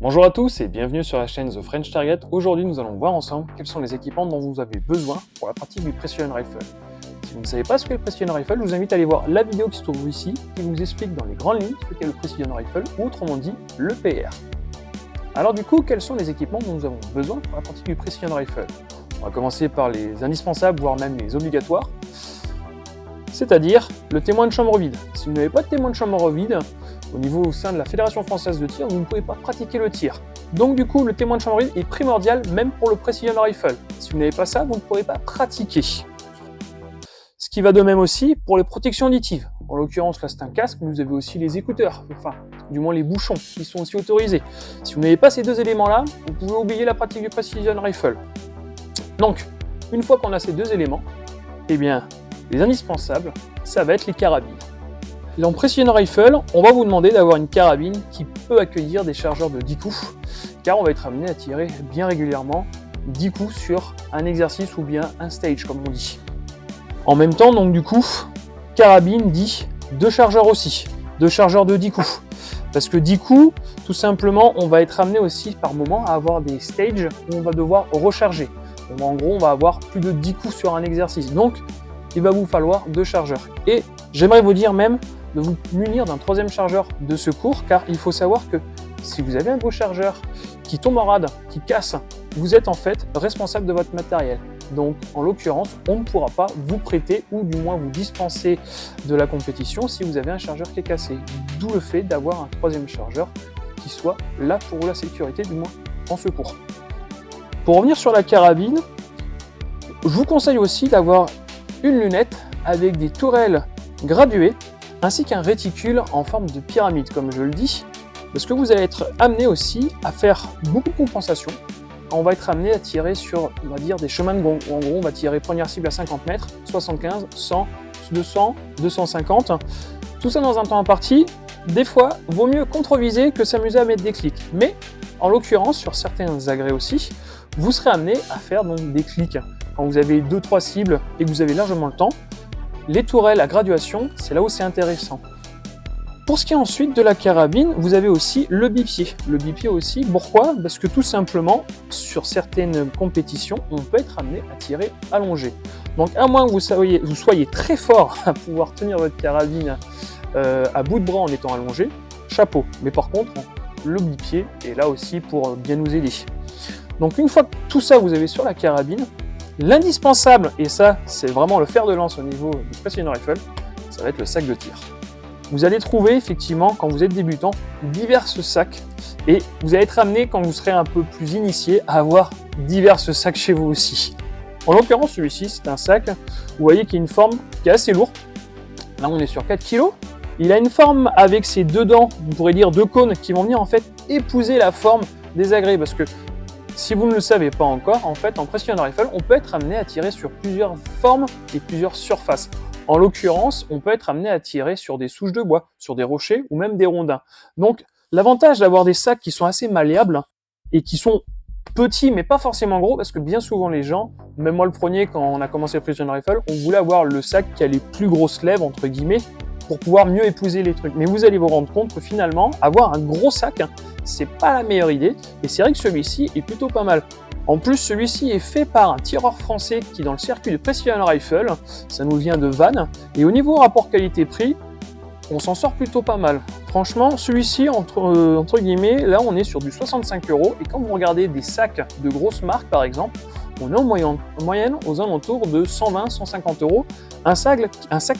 Bonjour à tous et bienvenue sur la chaîne The French Target. Aujourd'hui, nous allons voir ensemble quels sont les équipements dont vous avez besoin pour la pratique du Precision Rifle. Si vous ne savez pas ce qu'est le Precision Rifle, je vous invite à aller voir la vidéo qui se trouve ici, qui vous explique dans les grandes lignes ce qu'est le Precision Rifle, ou autrement dit, le PR. Alors du coup, quels sont les équipements dont nous avons besoin pour la pratique du Precision Rifle? On va commencer par les indispensables, voire même les obligatoires, c'est-à-dire le témoin de chambre vide. Si vous n'avez pas de témoin de chambre vide, au sein de la Fédération française de tir, vous ne pouvez pas pratiquer le tir. Donc du coup, le témoin de chambre vide est primordial même pour le Precision Rifle. Si vous n'avez pas ça, vous ne pourrez pas pratiquer. Ce qui va de même aussi pour les protections auditives. En l'occurrence, là c'est un casque, mais vous avez aussi les écouteurs, enfin, du moins les bouchons, qui sont aussi autorisés. Si vous n'avez pas ces deux éléments-là, vous pouvez oublier la pratique du Precision Rifle. Donc, une fois qu'on a ces deux éléments, eh bien, les indispensables, ça va être les carabines. En Precision Rifle, on va vous demander d'avoir une carabine qui peut accueillir des chargeurs de 10 coups, car on va être amené à tirer bien régulièrement 10 coups sur un exercice ou bien un stage, comme on dit. En même temps, donc du coup, carabine dit 2 chargeurs aussi, 2 chargeurs de 10 coups. Parce que 10 coups, tout simplement, on va être amené aussi par moment à avoir des stages où on va devoir recharger. Donc, en gros, on va avoir plus de 10 coups sur un exercice. Donc, il va vous falloir 2 chargeurs. Et j'aimerais vous dire même de vous munir d'un 3e chargeur de secours, car il faut savoir que si vous avez un gros chargeur qui tombe en rade, qui casse, vous êtes en fait responsable de votre matériel. Donc en l'occurrence, on ne pourra pas vous prêter ou du moins vous dispenser de la compétition si vous avez un chargeur qui est cassé. D'où le fait d'avoir un 3e chargeur qui soit là pour la sécurité, du moins en secours. Pour revenir sur la carabine, je vous conseille aussi d'avoir une lunette avec des tourelles graduées ainsi qu'un réticule en forme de pyramide, comme je le dis, parce que vous allez être amené aussi à faire beaucoup de compensation. On va être amené à tirer sur, on va dire, des chemins de gong. En gros, on va tirer première cible à 50 mètres, 75, 100, 200, 250. Tout ça dans un temps imparti. Des fois, vaut mieux contreviser que s'amuser à mettre des clics. Mais, en l'occurrence, sur certains agrès aussi, vous serez amené à faire donc des clics. Quand vous avez 2-3 cibles et que vous avez largement le temps, les tourelles à graduation, c'est là où c'est intéressant. Pour ce qui est ensuite de la carabine, vous avez aussi le bipied. Le bipied aussi, pourquoi? Parce que tout simplement, sur certaines compétitions, on peut être amené à tirer allongé. Donc à moins que vous soyez très fort à pouvoir tenir votre carabine à bout de bras en étant allongé, chapeau. Mais par contre, le bipied est là aussi pour bien nous aider. Donc une fois que tout ça vous avez sur la carabine, l'indispensable, et ça c'est vraiment le fer de lance au niveau du Precision Rifle, ça va être le sac de tir. Vous allez trouver effectivement, quand vous êtes débutant, divers sacs, et vous allez être amené, quand vous serez un peu plus initié, à avoir divers sacs chez vous aussi. En l'occurrence, celui-ci, c'est un sac, vous voyez qu'il a une forme qui est assez lourde. Là on est sur 4 kg. Il a une forme avec ses 2 dents, on pourrait dire 2 cônes, qui vont venir en fait épouser la forme des agrès, parce que si vous ne le savez pas encore, en fait, en Precision Rifle, on peut être amené à tirer sur plusieurs formes et plusieurs surfaces. En l'occurrence, on peut être amené à tirer sur des souches de bois, sur des rochers ou même des rondins. Donc, l'avantage d'avoir des sacs qui sont assez malléables et qui sont petits mais pas forcément gros, parce que bien souvent les gens, même moi le premier quand on a commencé le Precision Rifle, on voulait avoir le sac qui a les plus grosses lèvres, entre guillemets, pour pouvoir mieux épouser les trucs. Mais vous allez vous rendre compte que finalement, avoir un gros sac, c'est pas la meilleure idée, et c'est vrai que celui-ci est plutôt pas mal. En plus, celui-ci est fait par un tireur français qui est dans le circuit de Precision Rifle, ça nous vient de Vannes, et au niveau rapport qualité-prix, on s'en sort plutôt pas mal. Franchement, celui-ci, entre guillemets, là on est sur du 65 €, et quand vous regardez des sacs de grosses marques par exemple, on est en moyenne aux alentours de 120-150 €, un sac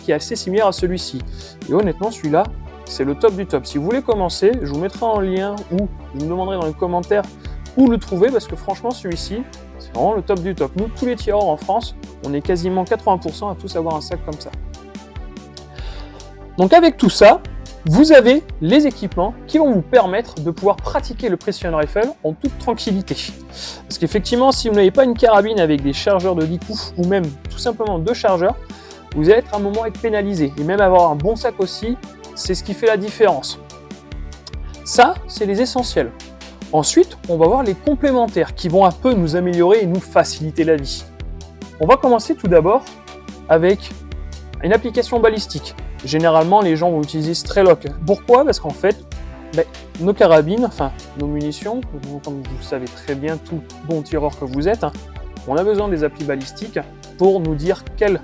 qui est assez similaire à celui-ci. Et honnêtement, celui-là, c'est le top du top. Si vous voulez commencer, je vous mettrai en lien ou vous me demanderez dans les commentaires où le trouver, parce que franchement, celui-ci, c'est vraiment le top du top. Nous, tous les tireurs en France, on est quasiment 80% à tous avoir un sac comme ça. Donc avec tout ça, vous avez les équipements qui vont vous permettre de pouvoir pratiquer le Precision Rifle en toute tranquillité. Parce qu'effectivement, si vous n'avez pas une carabine avec des chargeurs de 10 coups ou même tout simplement 2 chargeurs, vous allez être à un moment être pénalisé. Et même avoir un bon sac aussi, c'est ce qui fait la différence. Ça, c'est les essentiels. Ensuite, on va voir les complémentaires qui vont un peu nous améliorer et nous faciliter la vie. On va commencer tout d'abord avec une application balistique. Généralement, les gens vont utiliser Strelok. Pourquoi? Parce qu'en fait, ben, nos carabines, enfin nos munitions, comme vous le savez très bien, tout bon tireur que vous êtes, hein, on a besoin des applis balistiques pour nous dire quel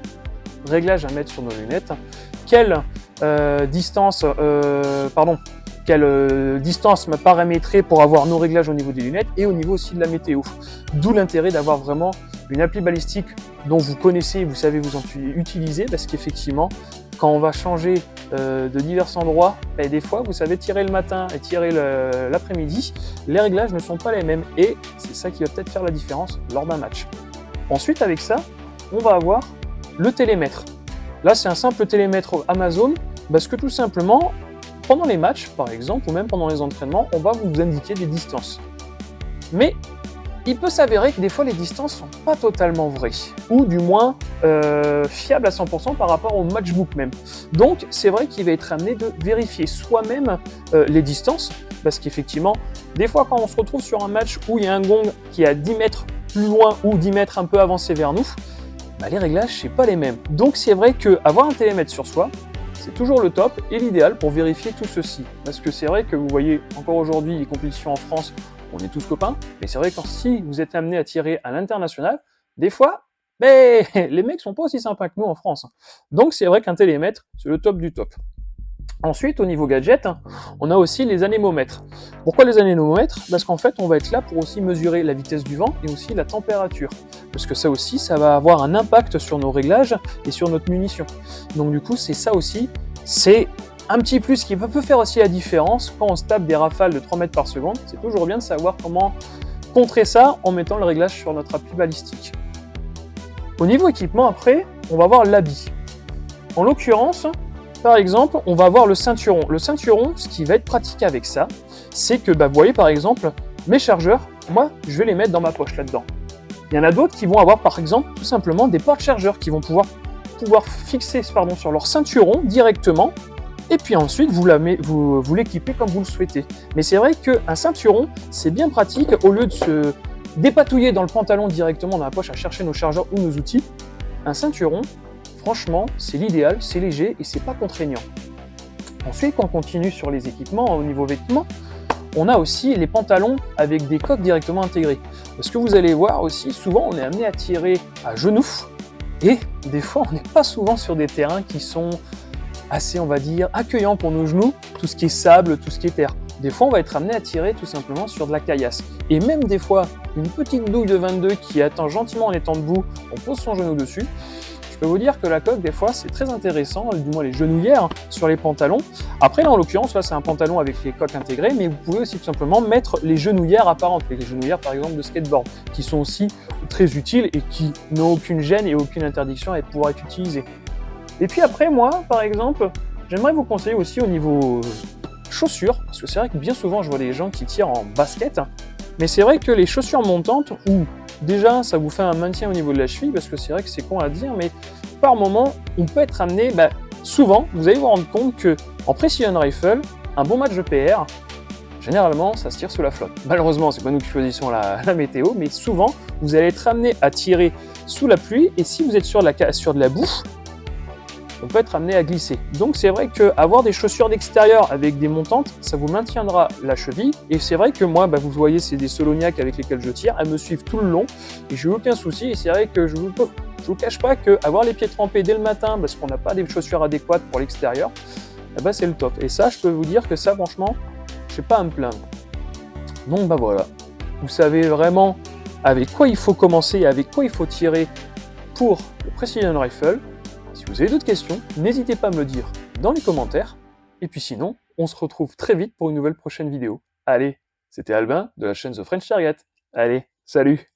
réglage à mettre sur nos lunettes, quelle distance paramétrer pour avoir nos réglages au niveau des lunettes et au niveau aussi de la météo. D'où l'intérêt d'avoir vraiment une appli balistique dont vous connaissez et vous savez vous en utiliser, parce qu'effectivement, quand on va changer de divers endroits, et des fois, vous savez, tirer le matin et tirer l'après-midi, les réglages ne sont pas les mêmes et c'est ça qui va peut-être faire la différence lors d'un match. Ensuite, avec ça, on va avoir le télémètre. Là, c'est un simple télémètre Amazon, parce que tout simplement, pendant les matchs, par exemple, ou même pendant les entraînements, on va vous indiquer des distances. Mais il peut s'avérer que des fois, les distances ne sont pas totalement vraies, ou du moins fiables à 100% par rapport au matchbook même. Donc, c'est vrai qu'il va être amené de vérifier soi-même les distances, parce qu'effectivement, des fois, quand on se retrouve sur un match où il y a un gong qui est à 10 mètres plus loin ou 10 mètres un peu avancé vers nous, bah, les réglages, c'est pas les mêmes. Donc, c'est vrai qu'avoir un télémètre sur soi, c'est toujours le top et l'idéal pour vérifier tout ceci. Parce que c'est vrai que vous voyez, encore aujourd'hui, les compétitions en France, on est tous copains, mais c'est vrai que si vous êtes amené à tirer à l'international, des fois, ben, les mecs sont pas aussi sympas que nous en France. Donc c'est vrai qu'un télémètre, c'est le top du top. Ensuite, au niveau gadget, on a aussi les anémomètres. Pourquoi les anémomètres? Parce qu'en fait, on va être là pour aussi mesurer la vitesse du vent et aussi la température. Parce que ça aussi, ça va avoir un impact sur nos réglages et sur notre munition. Donc du coup, c'est ça aussi, c'est un petit plus qui peut faire aussi la différence quand on se tape des rafales de 3 mètres par seconde. C'est toujours bien de savoir comment contrer ça en mettant le réglage sur notre appli balistique. Au niveau équipement, après, on va avoir l'habit. En l'occurrence, par exemple, on va avoir le ceinturon. Le ceinturon, ce qui va être pratiqué avec ça, c'est que, vous voyez par exemple, mes chargeurs, moi, je vais les mettre dans ma poche là-dedans. Il y en a d'autres qui vont avoir, par exemple, tout simplement des porte-chargeurs qui vont pouvoir fixer sur leur ceinturon directement. Et puis ensuite, vous l'équipez comme vous le souhaitez. Mais c'est vrai qu'un ceinturon, c'est bien pratique au lieu de se dépatouiller dans le pantalon directement dans la poche à chercher nos chargeurs ou nos outils. Un ceinturon, franchement, c'est l'idéal, c'est léger et c'est pas contraignant. Ensuite, quand on continue sur les équipements, au niveau vêtements, on a aussi les pantalons avec des coques directement intégrées. Parce que vous allez voir aussi, souvent on est amené à tirer à genoux et des fois on n'est pas souvent sur des terrains qui sont assez, on va dire, accueillants pour nos genoux, tout ce qui est sable, tout ce qui est terre. Des fois, on va être amené à tirer tout simplement sur de la caillasse. Et même des fois, une petite douille de 22 qui attend gentiment en étant debout, on pose son genou dessus. Je peux vous dire que la coque, des fois, c'est très intéressant, du moins les genouillères sur les pantalons. Après, là, en l'occurrence, là, c'est un pantalon avec les coques intégrées, mais vous pouvez aussi tout simplement mettre les genouillères apparentes, les genouillères, par exemple, de skateboard, qui sont aussi très utiles et qui n'ont aucune gêne et aucune interdiction à pouvoir être utilisées. Et puis après, moi, par exemple, j'aimerais vous conseiller aussi au niveau chaussures, parce que c'est vrai que bien souvent, je vois des gens qui tirent en basket, mais c'est vrai que les chaussures montantes, où déjà, ça vous fait un maintien au niveau de la cheville, parce que c'est vrai que c'est con à dire, mais par moment, on peut être amené, souvent, vous allez vous rendre compte que en Precision Rifle, un bon match de PR, généralement, ça se tire sous la flotte. Malheureusement, c'est pas nous qui choisissons la météo, mais souvent, vous allez être amené à tirer sous la pluie, et si vous êtes sur de la boue, on peut être amené à glisser. Donc c'est vrai qu'avoir des chaussures d'extérieur avec des montantes, ça vous maintiendra la cheville. Et c'est vrai que moi, vous voyez, c'est des Soloniac avec lesquelles je tire, elles me suivent tout le long et j'ai aucun souci. Et c'est vrai que je vous cache pas qu'avoir les pieds trempés dès le matin parce qu'on n'a pas des chaussures adéquates pour l'extérieur, c'est le top. Et ça, je peux vous dire que ça, franchement, je n'ai pas à me plaindre. Donc voilà, vous savez vraiment avec quoi il faut commencer et avec quoi il faut tirer pour le Precision Rifle. Si vous avez d'autres questions, n'hésitez pas à me le dire dans les commentaires. Et puis sinon, on se retrouve très vite pour une nouvelle prochaine vidéo. Allez, c'était Albin de la chaîne The French Target. Allez, salut!